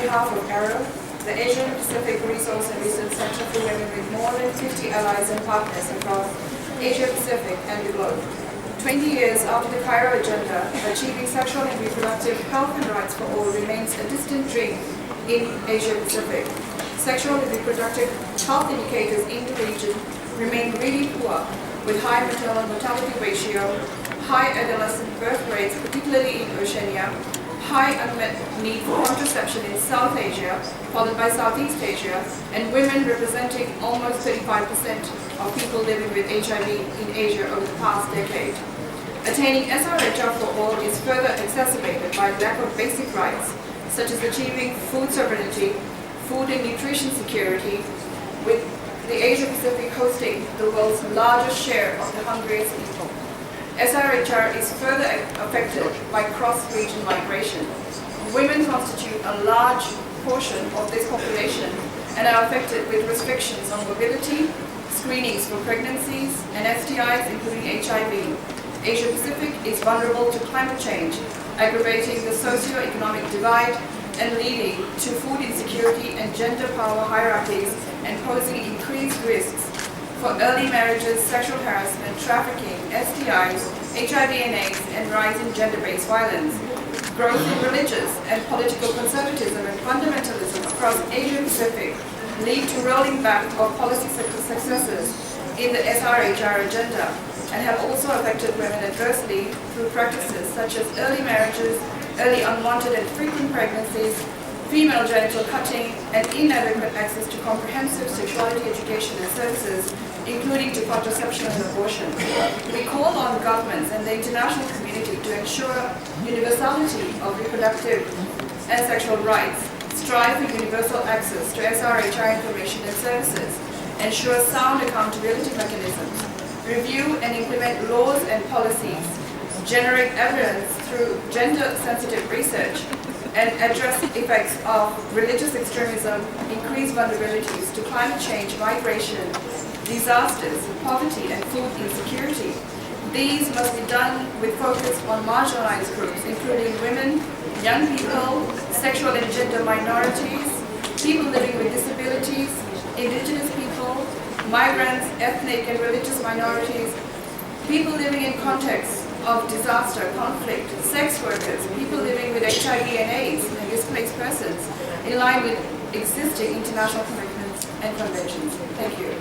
behalf of ARROW, the Asian Pacific Resource and Research Center for Women with more than 50 allies and partners across Asia Pacific and the globe. 20 years after the Cairo Agenda, achieving sexual and reproductive health and rights for all remains a distant dream in Asia Pacific. Sexual and reproductive health indicators in the region remain really poor, with high maternal mortality ratio, high adolescent birth rates, particularly in Oceania, high unmet need for contraception in South Asia, followed by Southeast Asia, and women representing almost 35% of people living with HIV in Asia over the past decade. Attaining SRHR for all is further exacerbated by lack of basic rights, such as achieving food sovereignty, food and nutrition security, with the Asia Pacific hosting the world's largest share of the hungriest people. SRHR is further affected by cross-region migration. Women constitute a large portion of this population and are affected with restrictions on mobility, screenings for pregnancies, and STIs, including HIV. Asia Pacific is vulnerable to climate change, aggravating the socio-economic divide and leading to food insecurity and gender power hierarchies, and posing increased risks for early marriages, sexual harassment, trafficking, STIs, HIV and AIDS, and rising gender-based violence. Growth in religious and political conservatism and fundamentalism across Asia Pacific lead to rolling back of policy successes in the SRHR agenda, and have also affected women adversely through practices such as early marriages, early unwanted and frequent pregnancies, female genital cutting, and inadequate access to comprehensive sexuality education and services, including to contraception and abortion. We call on governments and the international community to ensure universality of reproductive and sexual rights, strive for universal access to SRHR information and services, ensure sound accountability mechanisms, review and implement laws and policies, generate evidence through gender-sensitive research, and address the effects of religious extremism, increased vulnerabilities to climate change, migration, disasters, poverty, and food insecurity. These must be done with focus on marginalized groups, including women, young people, sexual and gender minorities, people living with disabilities, indigenous people, migrants, ethnic and religious minorities, people living in contexts of disaster, conflict, sex workers, people living with HIV and AIDS, and displaced persons, in line with existing international commitments and conventions. Thank you.